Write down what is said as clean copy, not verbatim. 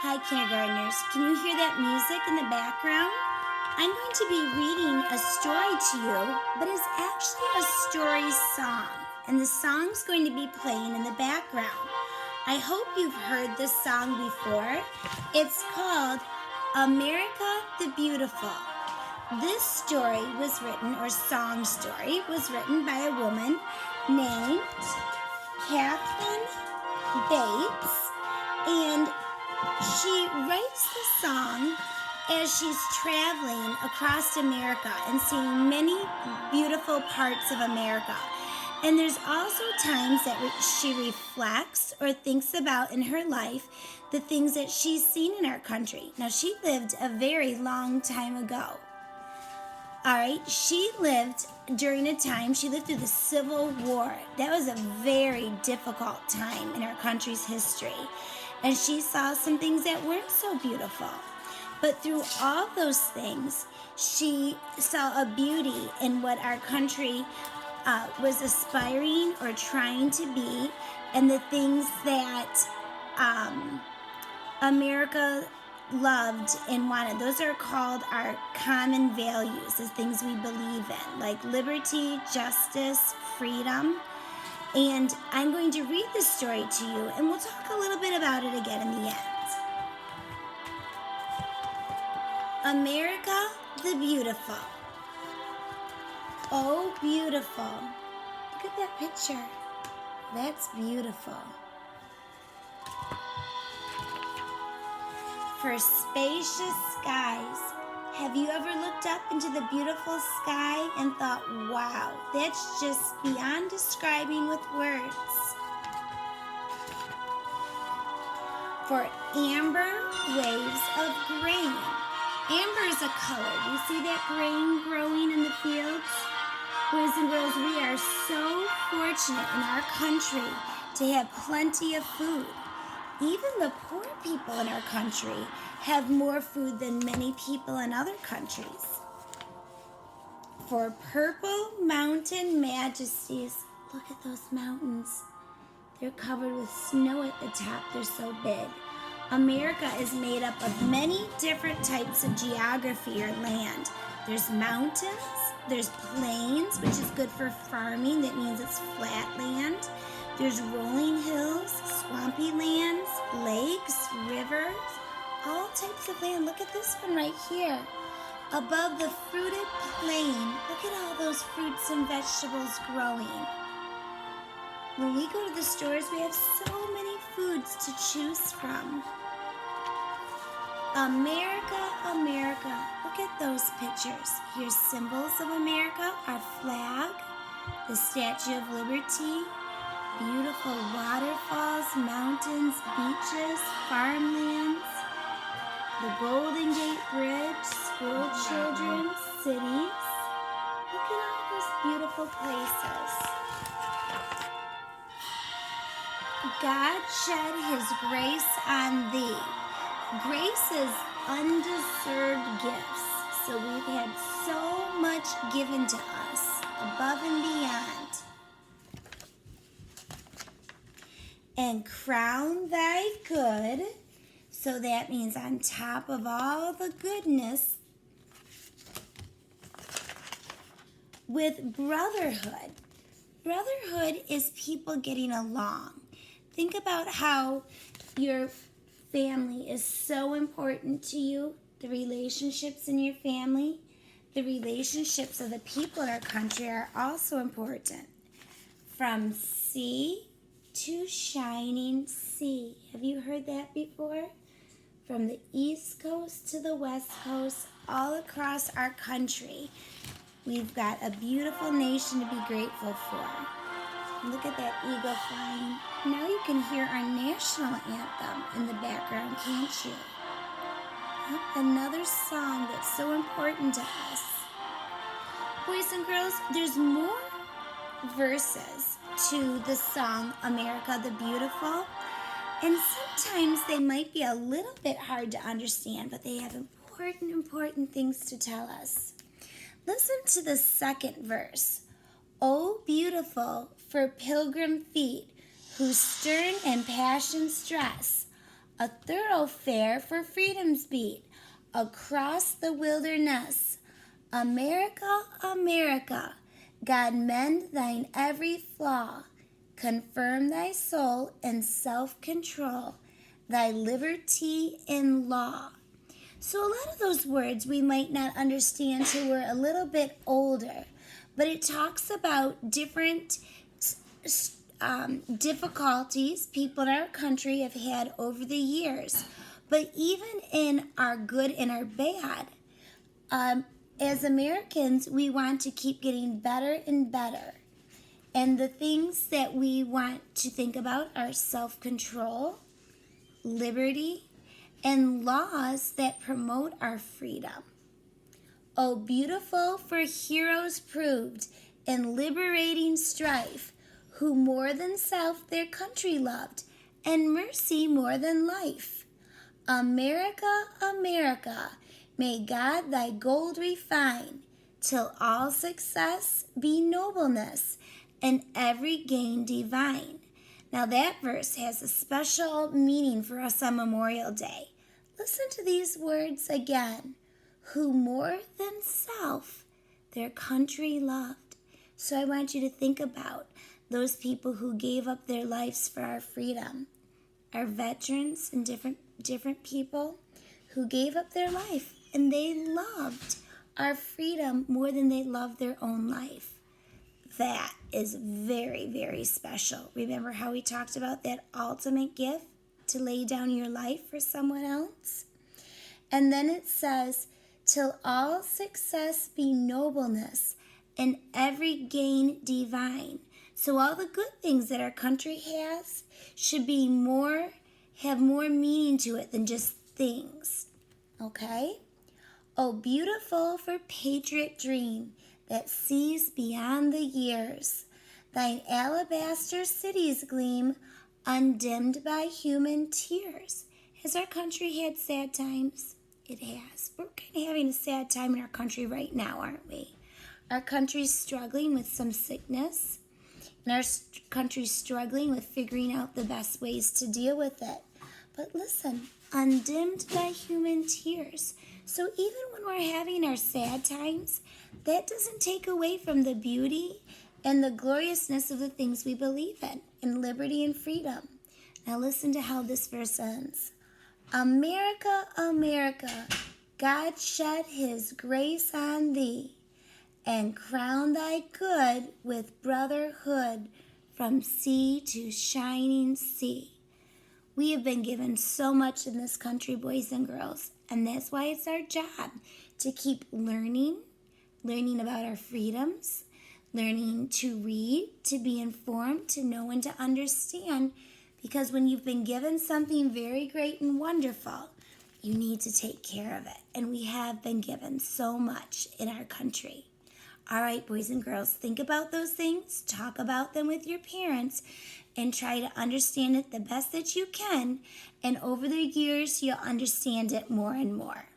Hi, kindergartners. Can you hear that music in the background? I'm going to be reading a story to you, but it's actually a story song, and the song's going to be playing in the background. I hope you've heard this song before. It's called America the Beautiful. This story was written, or song story, was written by a woman named Catherine Bates, and she writes the song as she's traveling across America and seeing many beautiful parts of America. And there's also times that she reflects or thinks about in her life the things that she's seen in our country. Now, she lived a very long time ago. All right, she lived during a time, she lived through the Civil War. That was a very difficult time in our country's history. And she saw some things that weren't so beautiful. But through all those things, she saw a beauty in what our country was aspiring or trying to be, and the things that America loved and wanted. Those are called our common values, the things we believe in, like liberty, justice, freedom. And I'm going to read this story to you, and we'll talk a little bit about it again in the end. America the Beautiful. Oh, beautiful. Look at that picture. That's beautiful. For spacious skies. Have you ever looked up into the beautiful sky and thought, wow, that's just beyond describing with words? For amber waves of grain. Amber is a color. Do you see that grain growing in the fields? Boys and girls, we are so fortunate in our country to have plenty of food. Even the poor people in our country have more food than many people in other countries. For purple mountain majesties, look at those mountains. They're covered with snow at the top. They're so big. America is made up of many different types of geography or land. There's mountains, there's plains, which is good for farming. That means it's flat land. There's rolling hills, swampy lands, lakes, rivers, all types of land. Look at this one right here. Above the fruited plain, look at all those fruits and vegetables growing. When we go to the stores, we have so many foods to choose from. America, America. Look at those pictures. Here's symbols of America, our flag, the Statue of Liberty, beautiful waterfalls, mountains, beaches, farmlands, the Golden Gate Bridge, school children, cities. Look at all those beautiful places. God shed his grace on thee. Grace is undeserved gifts. So we've had so much given to us, above and beyond. And crown thy good, so that means on top of all the goodness, with brotherhood. Brotherhood is people getting along. Think about how your family is so important to you, the relationships in your family, the relationships of the people in our country are also important. From sea to shining sea. Have you heard that before? From the East Coast to the West Coast, all across our country, we've got a beautiful nation to be grateful for. Look at that eagle flying. Now you can hear our national anthem in the background, can't you? Another song that's so important to us. Boys and girls, there's more verses to the song America the Beautiful, and sometimes they might be a little bit hard to understand, but they have important things to tell us. Listen to the second verse. Oh, beautiful for pilgrim feet whose stern and passion stress a thoroughfare for freedom's beat across the wilderness. America, America, God mend thine every flaw, confirm thy soul in self-control, thy liberty in law. So a lot of those words we might not understand till we're a little bit older, but it talks about different difficulties people in our country have had over the years. But even in our good and our bad, as Americans, we want to keep getting better and better. And the things that we want to think about are self-control, liberty, and laws that promote our freedom. Oh, beautiful for heroes proved in liberating strife, who more than self their country loved, and mercy more than life. America, America, may God thy gold refine, till all success be nobleness, and every gain divine. Now that verse has a special meaning for us on Memorial Day. Listen to these words again. Who more than self their country loved. So I want you to think about those people who gave up their lives for our freedom. Our veterans and different people who gave up their life, and they loved our freedom more than they loved their own life. That is very, very special. Remember how we talked about that ultimate gift to lay down your life for someone else? And then it says, till all success be nobleness and every gain divine. So all the good things that our country has should be have more meaning to it than just things. Okay? Oh, beautiful for patriot dream that sees beyond the years. Thine alabaster cities gleam, undimmed by human tears. Has our country had sad times? It has. We're kind of having a sad time in our country right now, aren't we? Our country's struggling with some sickness, and our country's struggling with figuring out the best ways to deal with it. But listen, undimmed by human tears. So even when we're having our sad times, that doesn't take away from the beauty and the gloriousness of the things we believe in liberty and freedom. Now listen to how this verse ends. America, America, God shed his grace on thee, and crown thy good with brotherhood from sea to shining sea. We have been given so much in this country, boys and girls, and that's why it's our job to keep learning about our freedoms, learning to read, to be informed, to know and to understand, because when you've been given something very great and wonderful, you need to take care of it. And we have been given so much in our country. All right, boys and girls, think about those things, talk about them with your parents, and try to understand it the best that you can. And over the years, you'll understand it more and more.